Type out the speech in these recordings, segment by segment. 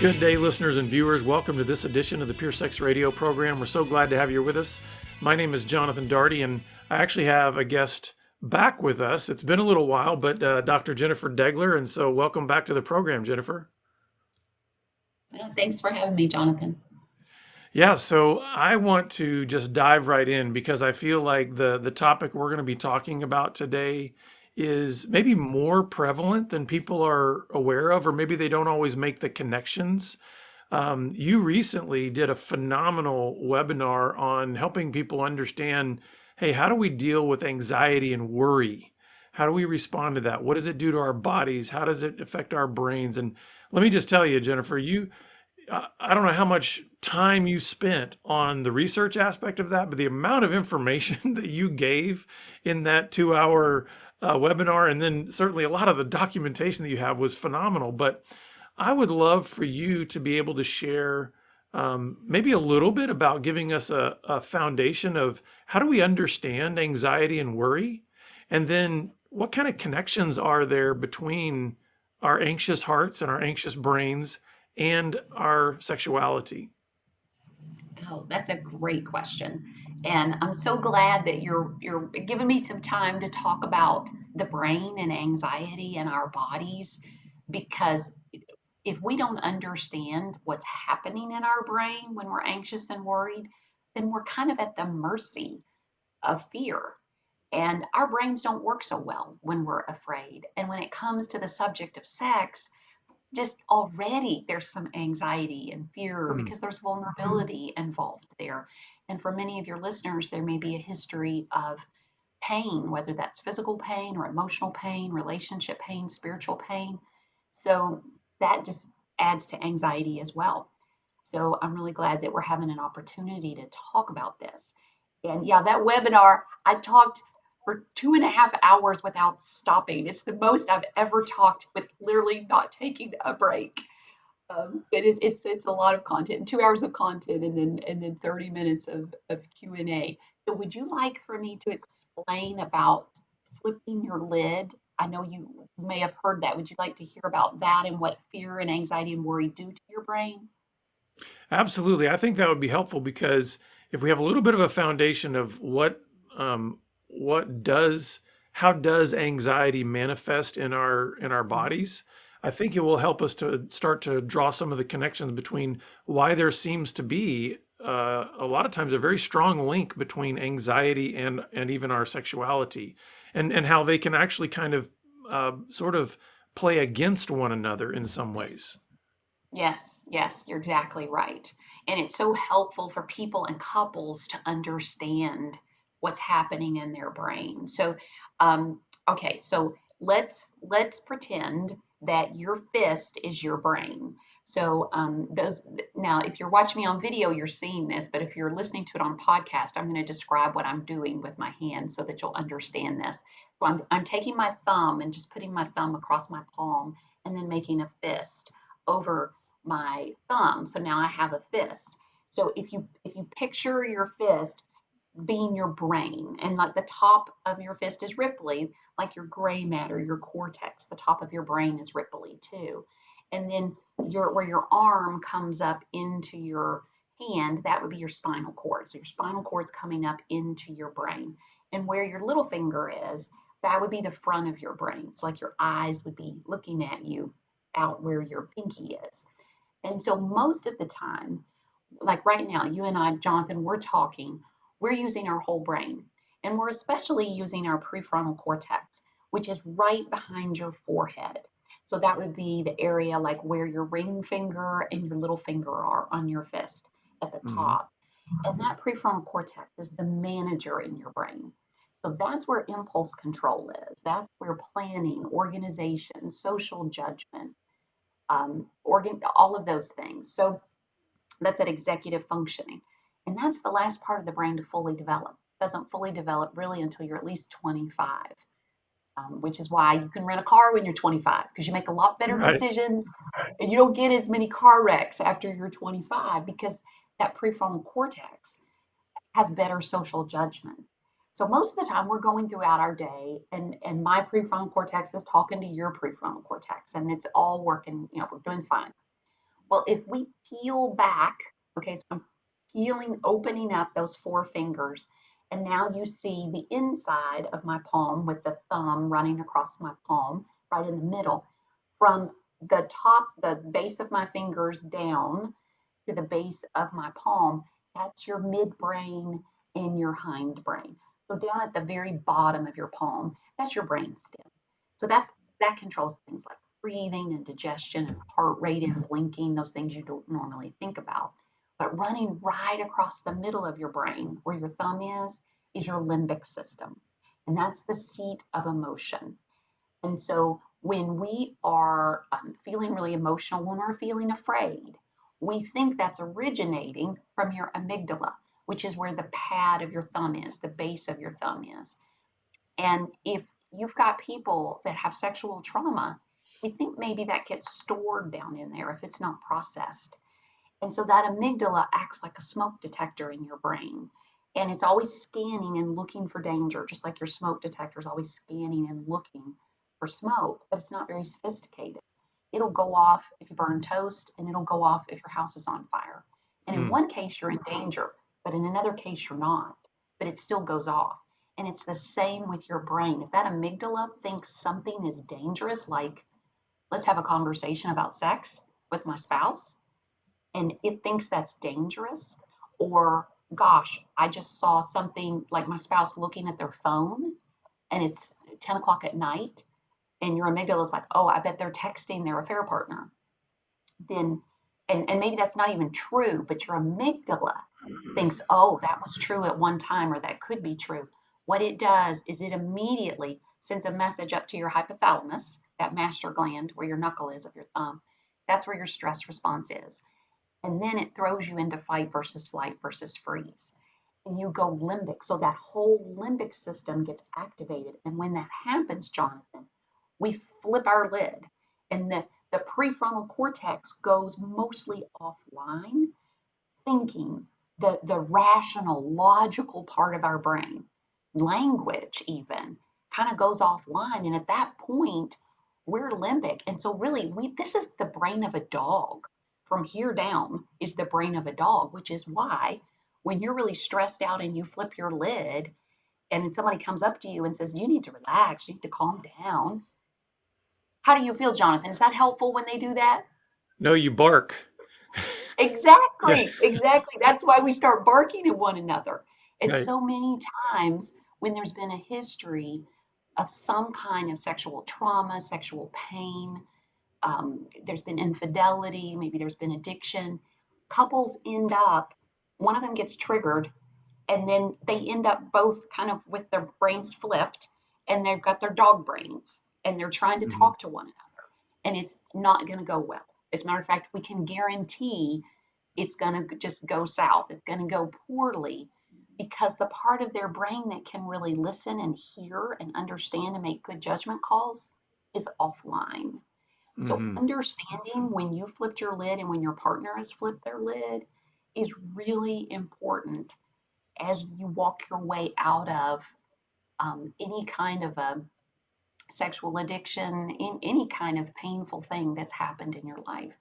Good day, listeners and viewers. Welcome to this edition of the Pure Sex Radio program. We're so glad to have you with us. My name is Jonathan Daugherty, and I actually have a guest back with us. It's been a little while, but Dr. Jennifer Degler, and so welcome back to the program, Jennifer. Thanks for having me, Jonathan. Yeah, so I want to just dive right in because I feel like the topic we're going to be talking about today is maybe more prevalent than people are aware of, or maybe they don't always make the connections. You recently did a phenomenal webinar on helping people understand, hey, how do we deal with anxiety and worry? How do we respond to that? What does it do to our bodies? How does it affect our brains? And let me just tell you, Jennifer, I don't know how much time you spent on the research aspect of that, but the amount of information that you gave in that 2 hour webinar, and then certainly a lot of the documentation that you have was phenomenal. But I would love for you to be able to share maybe a little bit about giving us a foundation of how do we understand anxiety and worry, and then what kind of connections are there between our anxious hearts and our anxious brains and our sexuality? Oh, that's a great question. And I'm so glad that you're giving me some time to talk about the brain and anxiety and our bodies, because if we don't understand what's happening in our brain when we're anxious and worried, then we're kind of at the mercy of fear. And our brains don't work so well when we're afraid. And when it comes to the subject of sex, just already there's some anxiety and fear Mm. because there's vulnerability involved there. And for many of your listeners, there may be a history of pain, whether that's physical pain or emotional pain, relationship pain, spiritual pain. So that just adds to anxiety as well. So I'm really glad that we're having an opportunity to talk about this. And yeah, that webinar, I talked for 2.5 hours without stopping. It's the most I've ever talked with literally not taking a break. It's a lot of content, 2 hours of content, and then 30 minutes of Q&A. So would you like for me to explain about flipping your lid? I know you may have heard that. Would you like to hear about that and what fear and anxiety and worry do to your brain? Absolutely. I think that would be helpful because if we have a little bit of a foundation of what does how does anxiety manifest in our bodies, I think it will help us to start to draw some of the connections between why there seems to be a lot of times a very strong link between anxiety and even our sexuality, and how they can actually kind of sort of play against one another in some ways. Yes. Yes, yes, you're exactly right. And it's so helpful for people and couples to understand what's happening in their brain. So, um, okay, so let's pretend that your fist is your brain. So, those now, if you're watching me on video, you're seeing this, but if you're listening to it on podcast, I'm going to describe what I'm doing with my hand so that you'll understand this. So, I'm taking my thumb and just putting my thumb across my palm and then making a fist over my thumb. So now I have a fist. So if you picture your fist being your brain, and like the top of your fist is ripply, like your gray matter, your cortex, the top of your brain is ripply too. And then your where your arm comes up into your hand, that would be your spinal cord. So your spinal cord's coming up into your brain. And where your little finger is, that would be the front of your brain. So like your eyes would be looking at you out where your pinky is. And so most of the time, like right now, you and I, Jonathan, we're talking, we're using our whole brain. And we're especially using our prefrontal cortex, which is right behind your forehead. So that would be the area like where your ring finger and your little finger are on your fist at the Mhm. top. And that prefrontal cortex is the manager in your brain. So that's where impulse control is. That's where planning, organization, social judgment, all of those things. So that's that executive functioning. And that's the last part of the brain to fully develop. It doesn't fully develop really until you're at least 25, which is why you can rent a car when you're 25 because you make a lot better Right. decisions and you don't get as many car wrecks after you're 25 because that prefrontal cortex has better social judgment. So most of the time we're going throughout our day and my prefrontal cortex is talking to your prefrontal cortex and it's all working, we're doing fine. Well, if we peel back, okay, so I'm peeling, opening up those four fingers, and now you see the inside of my palm with the thumb running across my palm, right in the middle, from the top, the base of my fingers down to the base of my palm, that's your midbrain and your hindbrain. So down at the very bottom of your palm, that's your brain stem. So that controls things like breathing and digestion and heart rate and blinking, those things you don't normally think about. But running right across the middle of your brain, where your thumb is your limbic system. And that's the seat of emotion. And so when we are feeling really emotional, when we're feeling afraid, we think that's originating from your amygdala, which is where the pad of your thumb is, the base of your thumb is. And if you've got people that have sexual trauma, we think maybe that gets stored down in there if it's not processed. And so that amygdala acts like a smoke detector in your brain. And it's always scanning and looking for danger, just like your smoke detector is always scanning and looking for smoke, but it's not very sophisticated. It'll go off if you burn toast, and it'll go off if your house is on fire. And in Mm. one case, you're in danger, but in another case, you're not. But it still goes off. And it's the same with your brain. If that amygdala thinks something is dangerous, like let's have a conversation about sex with my spouse, and it thinks that's dangerous, or gosh, I just saw something like my spouse looking at their phone and it's 10 o'clock at night, and your amygdala is like, oh, I bet they're texting their affair partner. Then, and maybe that's not even true, but your amygdala thinks, oh, that was true at one time, or that could be true. What it does is it immediately sends a message up to your hypothalamus, that master gland where your knuckle is of your thumb. That's where your stress response is. And then it throws you into fight versus flight versus freeze. And you go limbic. So that whole limbic system gets activated. And when that happens, Jonathan, we flip our lid, and the prefrontal cortex goes mostly offline, thinking, the rational, logical part of our brain, language even, kind of goes offline. And at that point, we're limbic. And so really this is the brain of a dog. From here down is the brain of a dog, which is why when you're really stressed out and you flip your lid and somebody comes up to you and says, you need to relax, you need to calm down. How do you feel, Jonathan? Is that helpful when they do that? No, you bark. Yeah. Exactly, exactly. That's why we start barking at one another. And Right. so many times when there's been a history of some kind of sexual trauma, sexual pain, there's been infidelity, maybe there's been addiction, couples end up, one of them gets triggered, and then they end up both kind of with their brains flipped, and they've got their dog brains, and they're trying to Mhm. talk to one another, and it's not going to go well. As a matter of fact, we can guarantee it's going to just go south. It's going to go poorly because the part of their brain that can really listen and hear and understand and make good judgment calls is offline. So, Mhm. understanding when you flipped your lid and when your partner has flipped their lid is really important as you walk your way out of any kind of a sexual addiction, in any kind of painful thing that's happened in your life.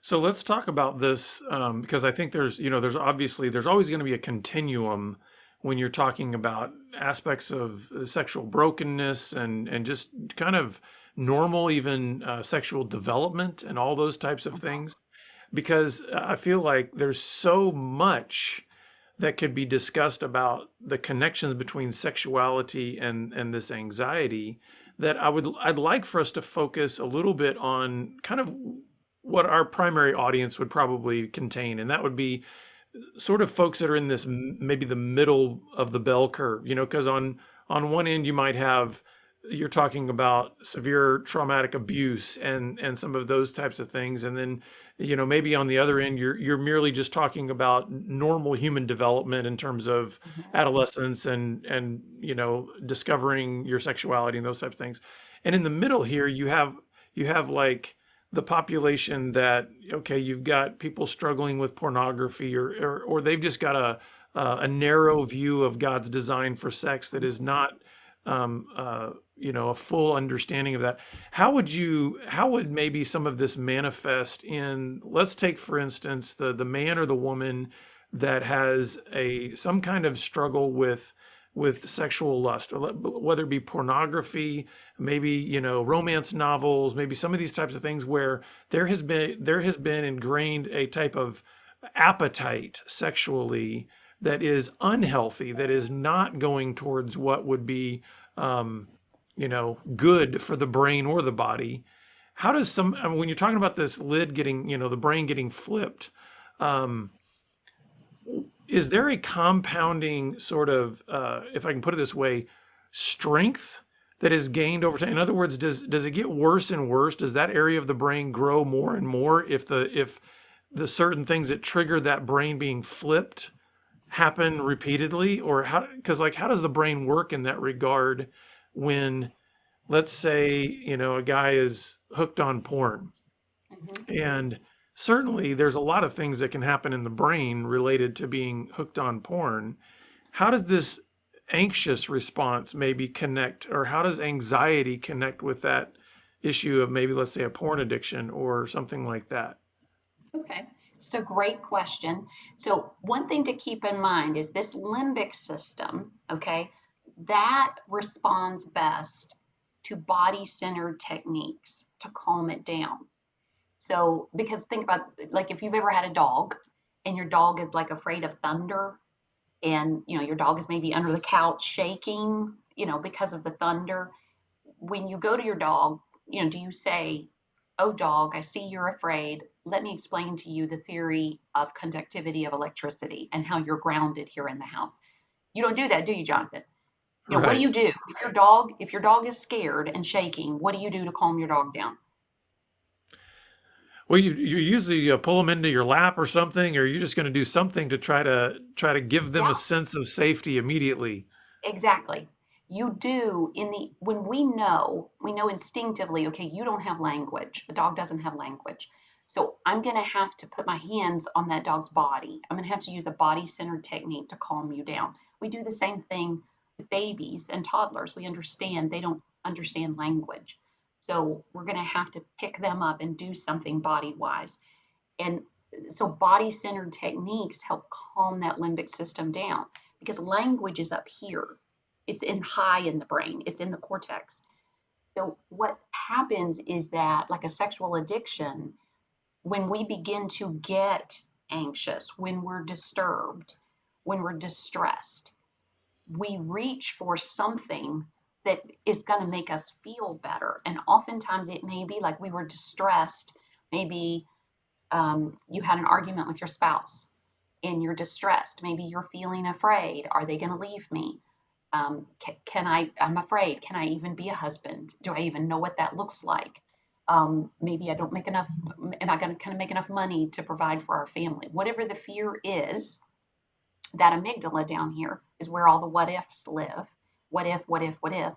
So let's talk about this because I think there's obviously there's always going to be a continuum when you're talking about aspects of sexual brokenness and just kind of normal even sexual development and all those types of things because I feel like there's so much that could be discussed about the connections between sexuality and this anxiety that I'd like for us to focus a little bit on kind of what our primary audience would probably contain, and that would be sort of folks that are in this maybe the middle of the bell curve, because on one end you might have you're talking about severe traumatic abuse and some of those types of things, and then maybe on the other end you're merely just talking about normal human development in terms of Mhm. adolescence and discovering your sexuality and those types of things. And in the middle here you have like the population that okay, you've got people struggling with pornography or they've just got a narrow view of God's design for sex that is not a full understanding of that. How would maybe some of this manifest in, let's take for instance the man or the woman that has a some kind of struggle with sexual lust, or whether it be pornography, maybe romance novels, maybe some of these types of things where there has been ingrained a type of appetite sexually that is unhealthy, that is not going towards what would be um, good for the brain or the body. How does I mean, when you're talking about this lid getting, the brain getting flipped, um, is there a compounding sort of, if I can put it this way, strength that is gained over time? In other words, does it get worse and worse? Does that area of the brain grow more and more if the certain things that trigger that brain being flipped happen repeatedly? Or how, because like how does the brain work in that regard when, let's say, a guy is hooked on porn, Hmm. and certainly there's a lot of things that can happen in the brain related to being hooked on porn. How does this anxious response maybe connect, or how does anxiety connect with that issue of maybe, let's say, a porn addiction or something like that? Okay, so great question. So one thing to keep in mind is this limbic system, okay, that responds best to body-centered techniques to calm it down. So because think about, like, if you've ever had a dog and your dog is like afraid of thunder, and your dog is maybe under the couch shaking, because of the thunder. When you go to your dog, do you say, "Oh, dog, I see you're afraid. Let me explain to you the theory of conductivity of electricity and how you're grounded here in the house"? You don't do that, do you, Jonathan? What do Right. you do if your dog is scared and shaking? What do you do to calm your dog down? Well, you usually pull them into your lap or something, or you're just going to do something to try to give them a Yeah. sense of safety immediately. Exactly. You do in the when we know instinctively, okay, you don't have language. A dog doesn't have language. So I'm going to have to put my hands on that dog's body. I'm going to have to use a body-centered technique to calm you down. We do the same thing with babies and toddlers. They don't understand language. So we're going to have to pick them up and do something body-wise. And so body centered techniques help calm that limbic system down because language is up here. It's in high in the brain, it's in the cortex. So what happens is that, like a sexual addiction, when we begin to get anxious, when we're disturbed, when we're distressed, we reach for something that is going to make us feel better. And oftentimes it may be like we were distressed, maybe you had an argument with your spouse and you're distressed. Maybe you're feeling afraid. Are they going to leave me? I'm afraid. Can I even be a husband? Do I even know what that looks like? Maybe I don't make enough. Am I going to kind of make enough money to provide for our family? Whatever the fear is, that amygdala down here is where all the what ifs live. What if, what if, what if?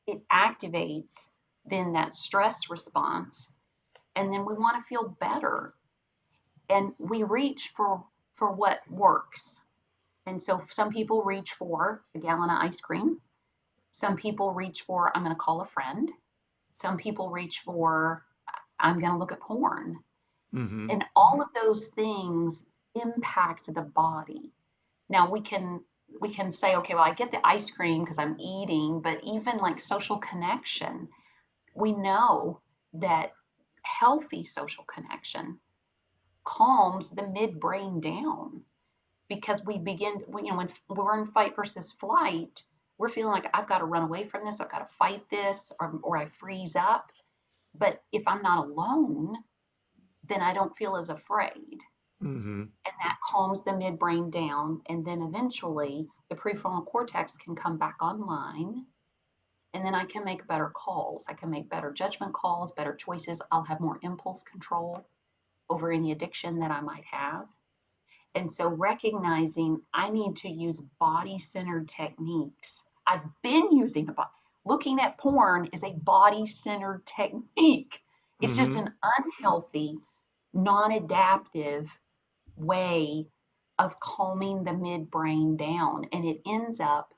It activates then that stress response. And then we want to feel better, and we reach for what works. And so some people reach for a gallon of ice cream. Some people reach for, I'm going to call a friend. Some people reach for, I'm going to look at porn. Hmm. And all of those things impact the body. Now we can say, okay, well, I get the ice cream because I'm eating, but even like social connection, we know that healthy social connection calms the midbrain down, because we begin, when we're in fight versus flight, we're feeling like I've got to run away from this, I've got to fight this, or I freeze up. But if I'm not alone, then I don't feel as afraid. Hmm. And that calms the midbrain down. And then eventually the prefrontal cortex can come back online. And then I can make better calls. I can make better judgment calls, better choices. I'll have more impulse control over any addiction that I might have. And so recognizing I need to use body centered techniques. I've been using looking at porn is a body centered technique. It's just Hmm. an unhealthy, non adaptive way of calming the midbrain down. And it ends up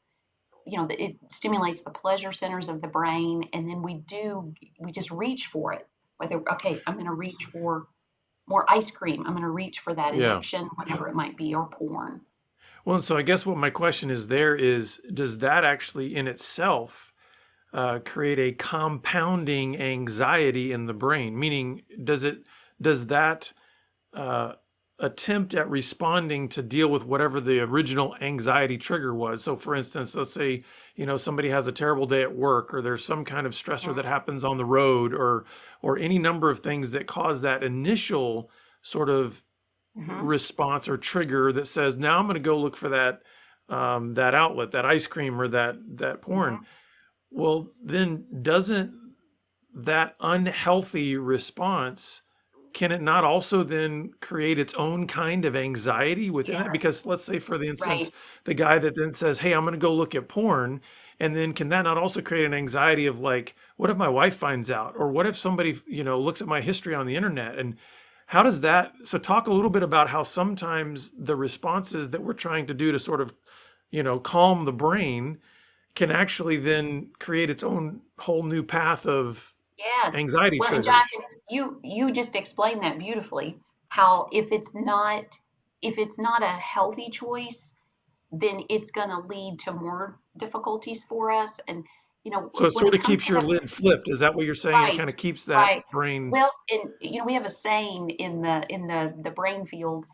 it stimulates the pleasure centers of the brain, and then we just reach for it. Whether, okay, I'm going to reach for more ice cream. I'm going to reach for that Yeah. addiction, whatever it might be, or porn. Well, so I guess what my question is there is, does that actually in itself create a compounding anxiety in the brain? Meaning, does that uh, attempt at responding to deal with whatever the original anxiety trigger was? So, for instance, let's say somebody has a terrible day at work, or there's some kind of stressor that happens on the road, or any number of things that cause that initial sort of Mm-hmm. response or trigger that says, now I'm going to go look for that outlet, that ice cream, or that porn. Hmm. Well, then doesn't that unhealthy response, can it not also then create its own kind of anxiety within that? Yes, Because let's say, for the instance, right. the guy that then says, hey, I'm going to go look at porn. And then can that not also create an anxiety of like, what if my wife finds out? Or what if somebody, looks at my history on the internet? And how does that, so talk a little bit about how sometimes the responses that we're trying to do to sort of, calm the brain can actually then create its own whole new path of Yes. anxiety Well, and triggers. Jonathan, you just explained that beautifully. How if it's not a healthy choice, then it's going to lead to more difficulties for us. And So it when sort it of comes keeps to your that, lid flipped. Is that what you're saying? It kind right, of keeps that right. brain. Well, and we have a saying in the brain field,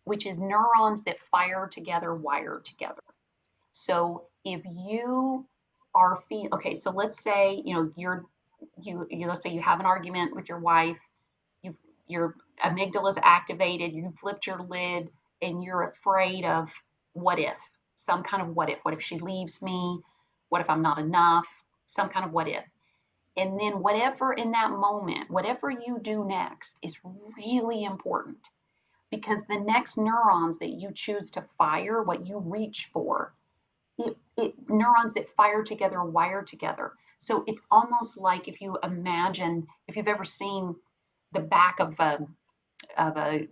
which is neurons that fire together wire together. So if you are okay, so let's say let's say you have an argument with your wife, you your amygdala is activated, you flipped your lid, and you're afraid of what if, some kind of what if. What if she leaves me? What if I'm not enough? Some kind of what if. And then whatever in that moment, whatever you do next is really important because the next neurons that you choose to fire, what you reach for, neurons that fire together wire together. So it's almost like if you imagine, if you've ever seen the back of a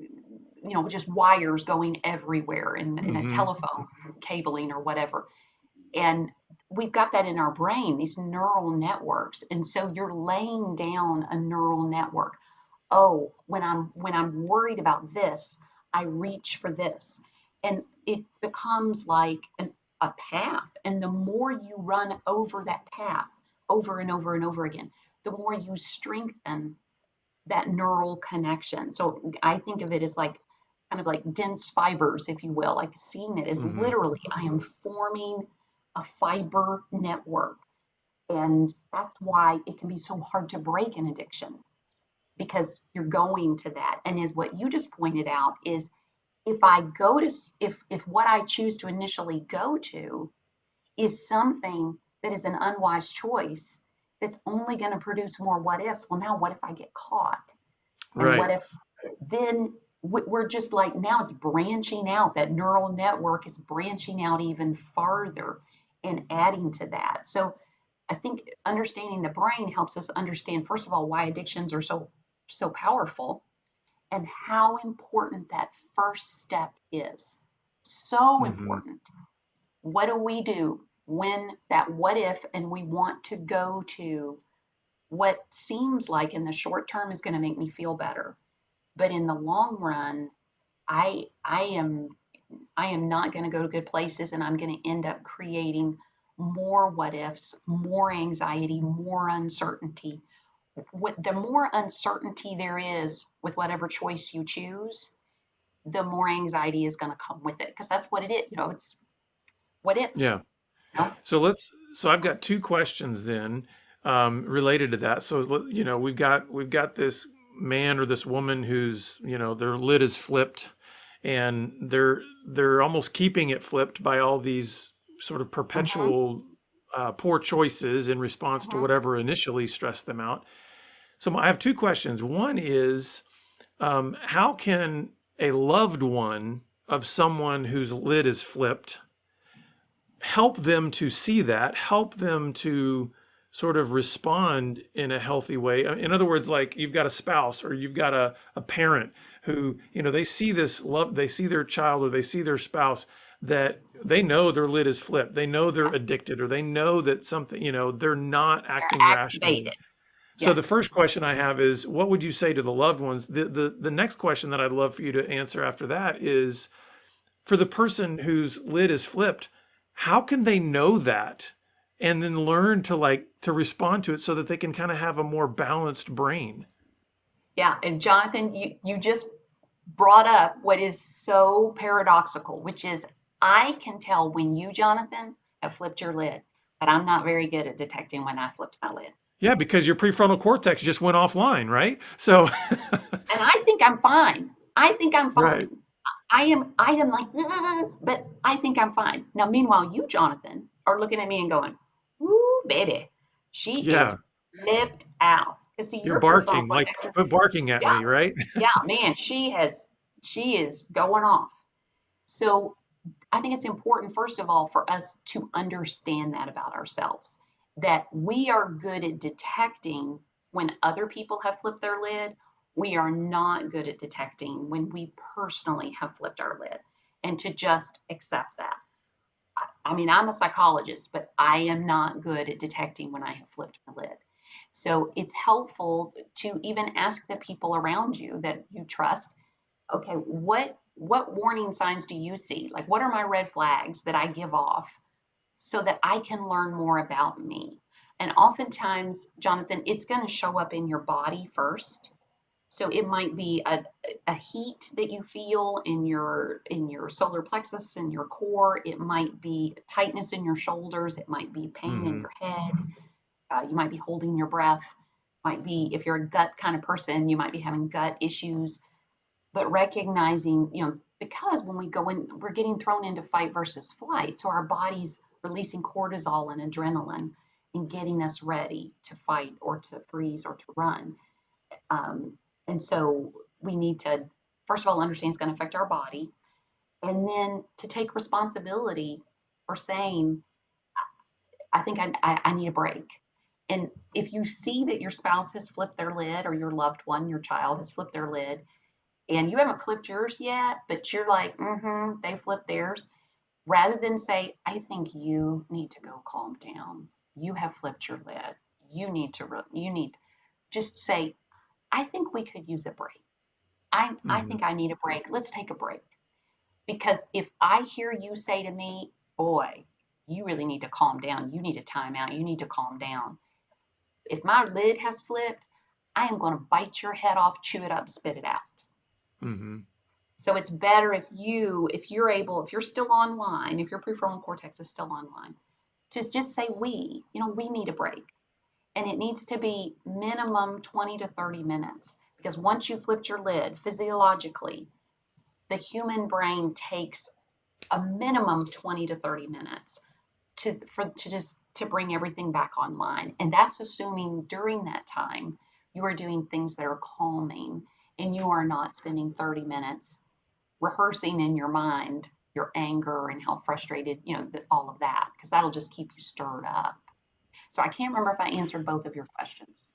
just wires going everywhere in a Hmm. telephone cabling or whatever, and we've got that in our brain, these neural networks. And so you're laying down a neural network. Oh, when I'm worried about this, I reach for this. And it becomes like a path. And the more you run over that path over and over and over again, the more you strengthen that neural connection. So I think of it as like kind of like dense fibers, if you will, like seeing it as Hmm. literally I am forming a fiber network. And that's why it can be so hard to break an addiction because you're going to that. And is what you just pointed out is if I go to, if what I choose to initially go to is something that is an unwise choice that's only going to produce more what ifs. Well, now what if I get caught? And what Right. if then we're just like now it's branching out. That neural network is branching out even farther and adding to that. So I think understanding the brain helps us understand, first of all, why addictions are so powerful and how important that first step is. So Hmm. important. What do we do when that what if and we want to go to what seems like in the short term is going to make me feel better, but in the long run, I am not going to go to good places and I'm going to end up creating more what ifs, more anxiety, more uncertainty. The more uncertainty there is with whatever choice you choose, the more anxiety is going to come with it because that's what it is. It's what if. Yeah. You know? So I've got two questions then, related to that. So, we've got this man or this woman who's, their lid is flipped, and they're almost keeping it flipped by all these sort of Mm-hmm, perpetual poor choices in response to mm-hmm, whatever initially stressed them out. So I have two questions. One is, how can a loved one of someone whose lid is flipped help them to see that, help them to sort of respond in a healthy way? In other words, like you've got a spouse or you've got a parent who, they see this love, they see their child or they see their spouse that they know their lid is flipped. They know they're Yeah, addicted, or they know that something, they're not they're acting rationally. activated. So the Yes. first question I have is, what would you say to the loved ones? The next question that I'd love for you to answer after that is, for the person whose lid is flipped, how can they know that and then learn to to respond to it so that they can kind of have a more balanced brain? Yeah. And Jonathan, you just brought up what is so paradoxical, which is I can tell when you, Jonathan, have flipped your lid, but I'm not very good at detecting when I flipped my lid. Yeah, because your prefrontal cortex just went offline, right? So, And I think I'm fine. I think I'm right. fine. I am like, "Ugh," but I think I'm fine. Now, meanwhile, you, Jonathan, are looking at me and going, "Ooh, baby, she is Yeah, flipped out." Because see, you're your prefrontal barking, like cortex is, quit barking at yeah, me, right? yeah, man, she is going off. So I think it's important, first of all, for us to understand that about ourselves, that we are good at detecting when other people have flipped their lid. We are not good at detecting when we personally have flipped our lid, and to just accept that. I mean, I'm a psychologist, but I am not good at detecting when I have flipped my lid. So it's helpful to even ask the people around you that you trust, okay, what warning signs do you see? Like, what are my red flags that I give off so that I can learn more about me? And oftentimes, Jonathan, it's going to show up in your body first. So it might be a heat that you feel in your solar plexus, in your core. It might be tightness in your shoulders. It might be pain in Hmm. your head. You might be holding your breath. Might be, if you're a gut kind of person, you might be having gut issues. But recognizing, because when we go in, we're getting thrown into fight versus flight. So our body's releasing cortisol and adrenaline and getting us ready to fight or to freeze or to run. Um, and so we need to, first of all, understand it's going to affect our body. And then to take responsibility for saying, I think I need a break. And if you see that your spouse has flipped their lid, or your loved one, your child has flipped their lid, and you haven't flipped yours yet, but you're like, they flipped theirs, rather than say, I think you need to go calm down. You have flipped your lid. You need, just say, I think we could use a break. I Hmm. think I need a break. Let's take a break. Because if I hear you say to me, boy, you really need to calm down. You need a timeout. You need to calm down. If my lid has flipped, I am going to bite your head off, chew it up, spit it out. Hmm. So it's better if you're able, if you're still online, if your prefrontal cortex is still online, to just say we need a break. And it needs to be minimum 20 to 30 minutes. Because once you flipped your lid physiologically, the human brain takes a minimum 20 to 30 minutes to bring everything back online. And that's assuming during that time you are doing things that are calming and you are not spending 30 minutes rehearsing in your mind your anger and how frustrated, all of that, because that'll just keep you stirred up. So I can't remember if I answered both of your questions.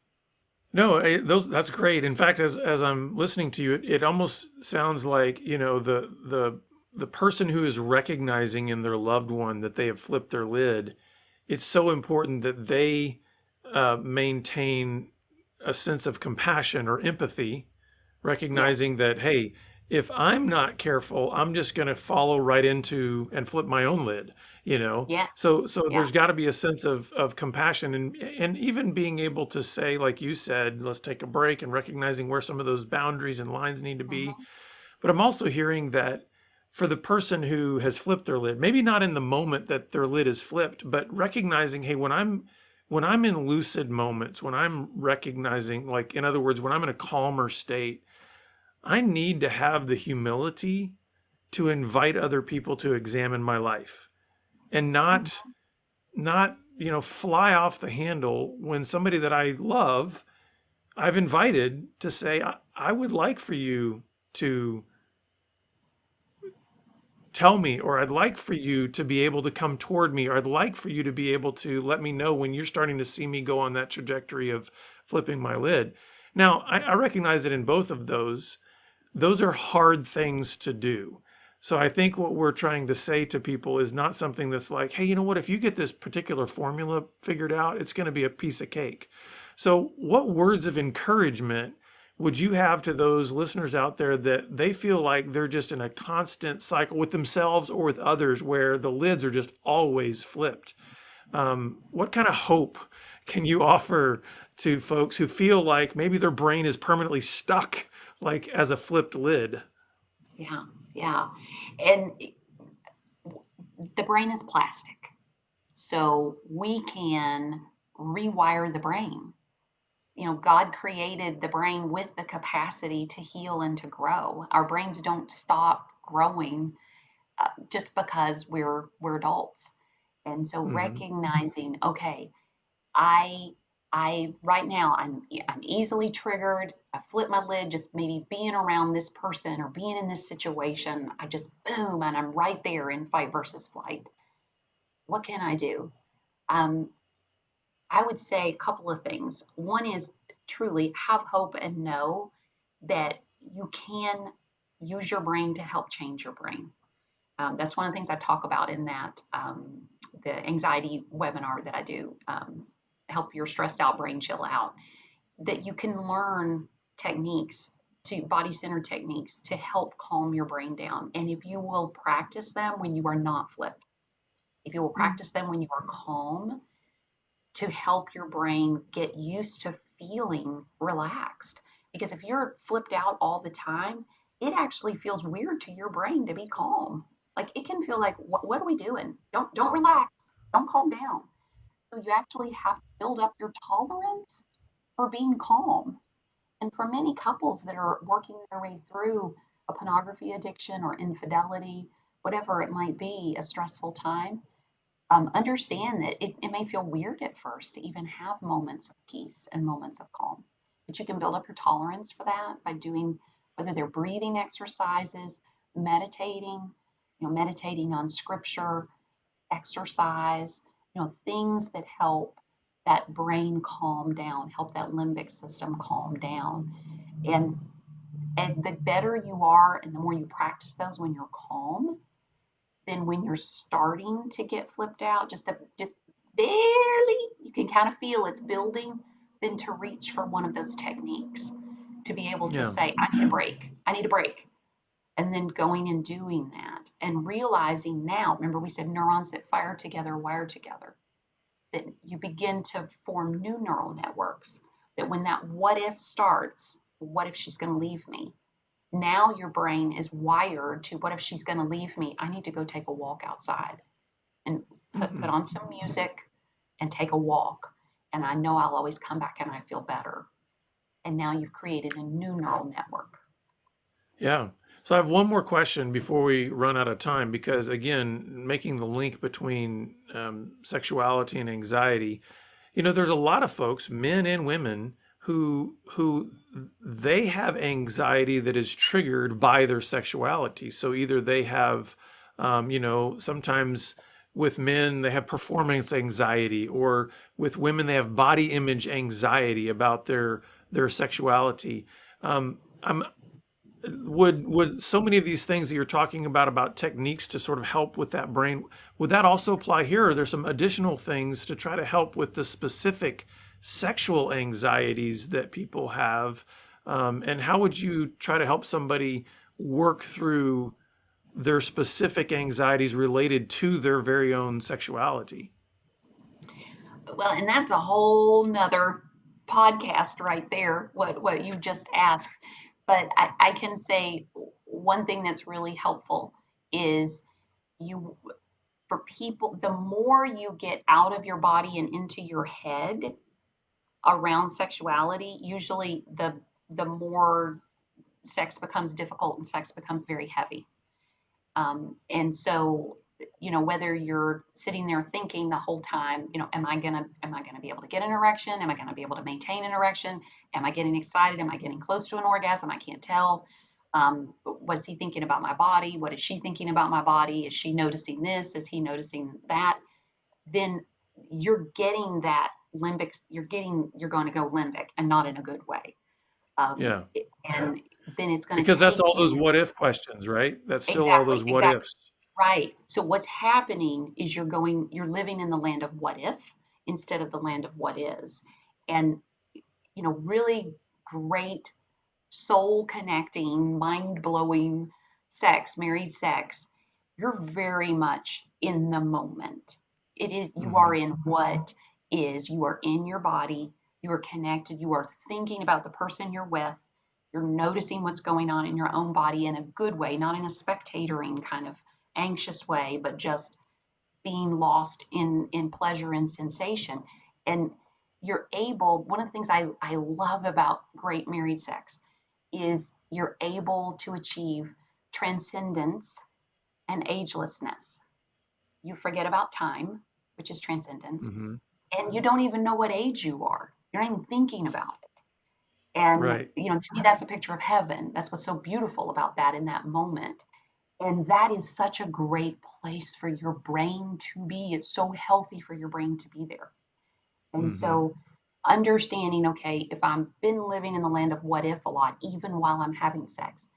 No, that's great. In fact, as I'm listening to you, it almost sounds like, the person who is recognizing in their loved one that they have flipped their lid, it's so important that they maintain a sense of compassion or empathy, recognizing Yes, that, hey, if I'm not careful, I'm just going to follow right into and flip my own lid, you know? yes, So yeah, there's got to be a sense of compassion, and even being able to say, like you said, let's take a break, and recognizing where some of those boundaries and lines need to be. hmm, But I'm also hearing that for the person who has flipped their lid, maybe not in the moment that their lid is flipped, but recognizing, hey, when I'm in lucid moments, when I'm recognizing, like, in other words, when I'm in a calmer state, I need to have the humility to invite other people to examine my life, and not fly off the handle when somebody that I love, I've invited to say, I would like for you to tell me, or I'd like for you to be able to come toward me, or I'd like for you to be able to let me know when you're starting to see me go on that trajectory of flipping my lid. Now, I recognize that in both of those are hard things to do. So I think what we're trying to say to people is not something that's like, hey, you know what? If you get this particular formula figured out, it's going to be a piece of cake. So, what words of encouragement would you have to those listeners out there that they feel like they're just in a constant cycle with themselves or with others where the lids are just always flipped? What kind of hope can you offer to folks who feel like maybe their brain is permanently stuck, like as a flipped lid? Yeah, yeah. And the brain is plastic. So we can rewire the brain. You know, God created the brain with the capacity to heal and to grow. Our brains don't stop growing just because we're adults. And so Hmm. recognizing, okay, I I right now I'm easily triggered. I flip my lid just maybe being around this person or being in this situation. I just boom and I'm right there in fight versus flight. What can I do? Um, I would say a couple of things. One is truly have hope and know that you can use your brain to help change your brain. That's one of the things I talk about in that the anxiety webinar that I do. Help your stressed out brain chill out. That you can learn techniques to body centered techniques to help calm your brain down. And if you will practice them when you are not flipped, if you will practice them when you are calm, to help your brain get used to feeling relaxed. Because if you're flipped out all the time, it actually feels weird to your brain to be calm. Like it can feel like, what are we doing? Don't relax. Don't calm down. So you actually have to build up your tolerance for being calm. And for many couples that are working their way through a pornography addiction or infidelity, whatever it might be, a stressful time, understand that it may feel weird at first to even have moments of peace and moments of calm. But you can build up your tolerance for that by doing whether they're breathing exercises, meditating, meditating on scripture, exercise, things that help that brain calm down, help that limbic system calm down. And and the better you are and the more you practice those when you're calm, then when you're starting to get flipped out, just barely, you can kind of feel it's building, then to reach for one of those techniques to be able to Yeah. say, I need a break. I need a break. And then going and doing that and realizing now, remember we said neurons that fire together, wire together, that you begin to form new neural networks. That when that what if starts, what if she's going to leave me? Now your brain is wired to what if she's going to leave me? I need to go take a walk outside and put Mhm. on some music and take a walk. And I know I'll always come back and I feel better. And now you've created a new neural network. Yeah. So I have one more question before we run out of time, because again, making the link between sexuality and anxiety, there's a lot of folks, men and women, who they have anxiety that is triggered by their sexuality. So either they have, sometimes with men they have performance anxiety, or with women they have body image anxiety about their sexuality. I'm would so many of these things that you're talking about techniques to sort of help with that brain, would that also apply here? Are there some additional things to try to help with the specific sexual anxieties that people have? And how would you try to help somebody work through their specific anxieties related to their very own sexuality? Well, and that's a whole nother podcast right there, what you just asked. But I can say one thing that's really helpful is you for people, the more you get out of your body and into your head around sexuality, usually the more sex becomes difficult and sex becomes very heavy. And so, whether you're sitting there thinking the whole time, am I gonna be able to get an erection? Am I gonna be able to maintain an erection? Am I getting excited? Am I getting close to an orgasm? I can't tell. What is he thinking about my body? What is she thinking about my body? Is she noticing this? Is he noticing that? Then you're getting that limbic. You're going to go limbic, and not in a good way. Yeah. And then it's going to Because that's take all those you what if questions, right? That's still all exactly, those what exactly. ifs. Right. So what's happening is you're living in the land of what if instead of the land of what is. And, really great soul connecting, mind blowing sex, married sex, you're very much in the moment. You are Hmm. in what is, you are in your body, you are connected, you are thinking about the person you're with, you're noticing what's going on in your own body in a good way, not in a spectatoring kind of anxious way, but just being lost in pleasure and sensation. And you're able, one of the things I love about great married sex is you're able to achieve transcendence and agelessness. You forget about time, which is transcendence, Hmm. and you don't even know what age you are. You're not even thinking about it. And, Right. to me, that's a picture of heaven. That's what's so beautiful about that in that moment. And that is such a great place for your brain to be. It's so healthy for your brain to be there. And Hmm. so, understanding, okay, if I've been living in the land of what if a lot, even while I'm having sex,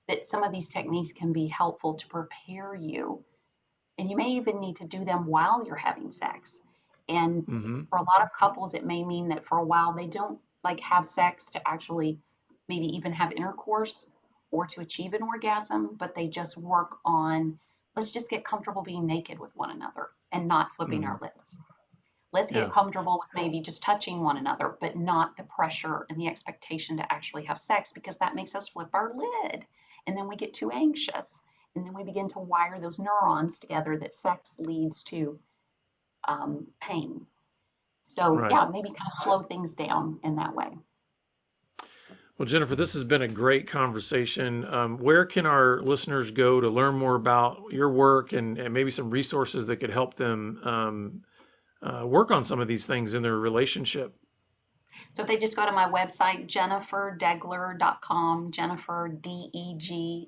that some of these techniques can be helpful to prepare you. And you may even need to do them while you're having sex. And Hmm. for a lot of couples, it may mean that for a while they don't like have sex to actually maybe even have intercourse or to achieve an orgasm, but they just work on let's just get comfortable being naked with one another and not flipping our Hmm. lips. Let's get Yeah. comfortable with maybe just touching one another, but not the pressure and the expectation to actually have sex because that makes us flip our lid. And then we get too anxious. And then we begin to wire those neurons together that sex leads to pain. So, Right. yeah, maybe kind of slow things down in that way. Well, Jennifer, this has been a great conversation. Where can our listeners go to learn more about your work and maybe some resources that could help them work on some of these things in their relationship? So, if they just go to my website, jenniferdegler.com, Jennifer, Degler,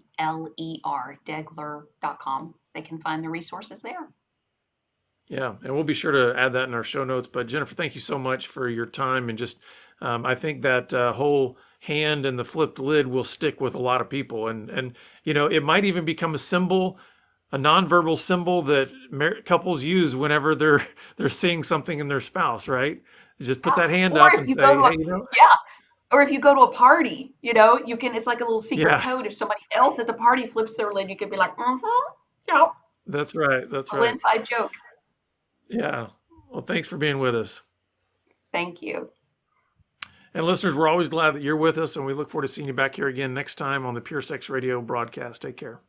Degler.com, they can find the resources there. Yeah, and we'll be sure to add that in our show notes. But Jennifer, thank you so much for your time and just I think that whole hand and the flipped lid will stick with a lot of people, and it might even become a symbol, a nonverbal symbol that couples use whenever they're seeing something in their spouse, right? Just put Yeah. that hand Or up if and you go say, to hey, yeah, or if you go to a party, you can, it's like a little secret yeah, code. If somebody else at the party flips their lid, you could be like, yeah, that's right, that's little right. inside joke. Yeah. Well, thanks for being with us. Thank you. And listeners, we're always glad that you're with us, and we look forward to seeing you back here again next time on the Pure Sex Radio broadcast. Take care.